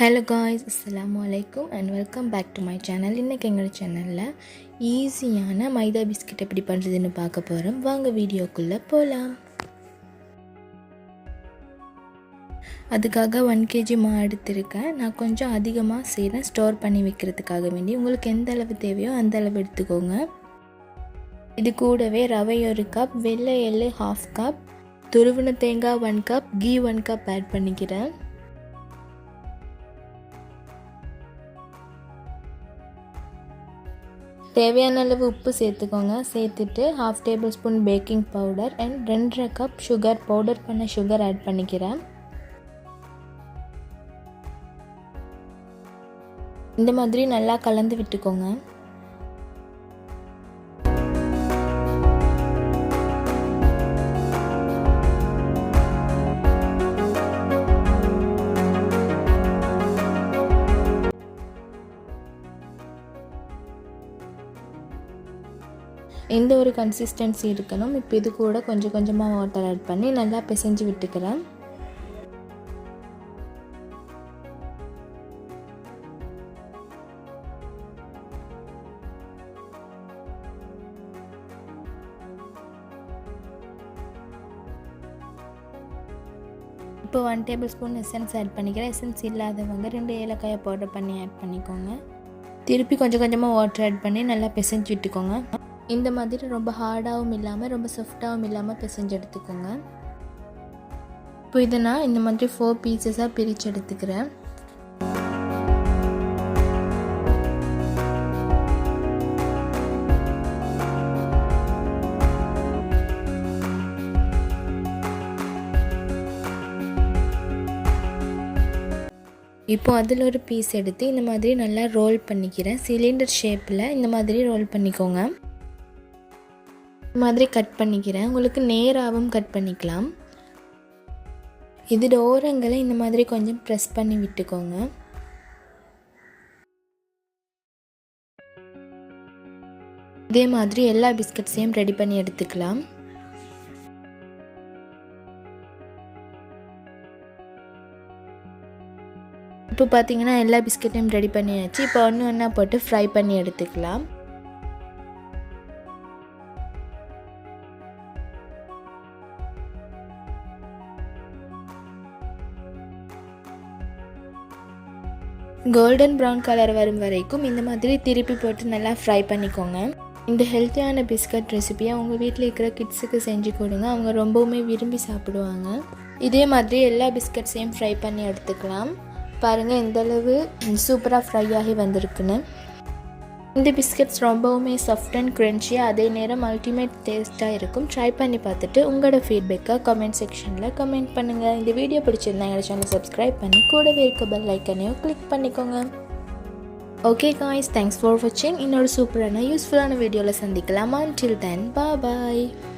Hello guys, அஸ்ஸலாமு அலைக்கும் and welcome back to my channel. இன்றைக்கி எங்களோட சேனலில் ஈஸியான மைதா பிஸ்கட் எப்படி பண்ணுறதுன்னு பார்க்க போகிறோம். வாங்க வீடியோக்குள்ளே போகலாம். அதுக்காக 1 kg மா எடுத்திருக்கேன். நான் கொஞ்சம் அதிகமாக செய்கிறேன், ஸ்டோர் பண்ணி வைக்கிறதுக்காக வேண்டி. உங்களுக்கு எந்த அளவு தேவையோ அந்த அளவு எடுத்துக்கோங்க. இது கூடவே ரவை 1 கப், வெள்ளை எள்ளு 1/2 கப், துருவின தேங்காய் 1 கப், கீ 1 கப் ஆட் பண்ணிக்கிறேன். தேவையான அளவு உப்பு சேர்த்துக்கோங்க. சேர்த்துட்டு 1/2 tablespoon baking powder and 2.5 cup sugar, powder பண்ண சுகர் ஆட் பண்ணிக்கிறேன். இந்த மாதிரி நல்லா கலந்து விட்டுக்கோங்க. இந்த ஒரு கன்சிஸ்டன்சி இருக்கணும். இப்போ இது கூட கொஞ்சம் கொஞ்சமாக வாட்டர் ஆட் பண்ணி நல்லா பிசைஞ்சு விட்டுக்கிறேன். இப்போ 1 டேபிள்ஸ்பூன் எசன்ஸ் ஆட் பண்ணிக்கிறேன். எசன்ஸ் இல்லாதவங்க 2 ஏலக்காயை பவுடர் பண்ணி ஆட் பண்ணிக்கோங்க. திருப்பி கொஞ்சம் கொஞ்சமாக வாட்டர் ஆட் பண்ணி நல்லா பிசைஞ்சு விட்டுக்கோங்க. இந்த மாதிரி ரொம்ப ஹார்டாகவும் இல்லாமல் ரொம்ப சாஃப்டாகவும் இல்லாமல் பிசைஞ்சு எடுத்துக்கோங்க. இப்போ இதை நான் இந்த மாதிரி 4 பீசஸாக பிரித்து எடுத்துக்கிறேன். இப்போ அதில் ஒரு பீஸ் எடுத்து இந்த மாதிரி நல்லா ரோல் பண்ணிக்கிறேன். சிலிண்டர் ஷேப்பில் இந்த மாதிரி ரோல் பண்ணிக்கோங்க. இந்த மாதிரி கட் பண்ணிக்கிறேன். உங்களுக்கு நேராகவும் கட் பண்ணிக்கலாம். இதோட ஓரங்களை இந்த மாதிரி கொஞ்சம் ப்ரெஸ் பண்ணி விட்டுக்கோங்க. இதே மாதிரி எல்லா பிஸ்கட்ஸையும் ரெடி பண்ணி எடுத்துக்கலாம். இப்போ பார்த்தீங்கன்னா எல்லா பிஸ்கட்டையும் ரெடி பண்ணியாச்சு. இப்போ ஒன்று ஒன்றா போட்டு ஃப்ரை பண்ணி எடுத்துக்கலாம். கோல்டன் ப்ரௌன் கலர் வரும் வரைக்கும் இந்த மாதிரி திருப்பி போட்டு நல்லா ஃப்ரை பண்ணிக்கோங்க. இந்த ஹெல்த்தியான பிஸ்கட் ரெசிபியை உங்கள் வீட்டில் இருக்கிற கிட்ஸுக்கு செஞ்சு கொடுங்க. அவங்க ரொம்பவுமே விரும்பி சாப்பிடுவாங்க. இதே மாதிரி எல்லா பிஸ்கட்ஸையும் ஃப்ரை பண்ணி எடுத்துக்கலாம். பாருங்கள் எந்தளவு சூப்பராக ஃப்ரை ஆகி வந்திருக்குன்னு. இந்த பிஸ்கட்ஸ் ரொம்பவுமே சாஃப்ட் அண்ட் க்ரன்ச்சியாக, அதே நேரம் அல்டிமேட் டேஸ்ட்டாக இருக்கும். ட்ரை பண்ணி பார்த்துட்டு உங்களோட ஃபீட்பேக்கை கமெண்ட் செக்ஷனில் கமெண்ட் பண்ணுங்கள். இந்த வீடியோ பிடிச்சிருந்தா எங்கள் சேனலை சப்ஸ்கிரைப் பண்ணி கூடவே இருக்க பெல் ஐக்கனையும் கிளிக் பண்ணிக்கோங்க. ஓகே காய்ஸ், தேங்க்ஸ் ஃபார் வாட்சிங். இன்னொரு சூப்பரான யூஸ்ஃபுல்லான வீடியோவில் சந்திக்கலாம். until then, bye bye.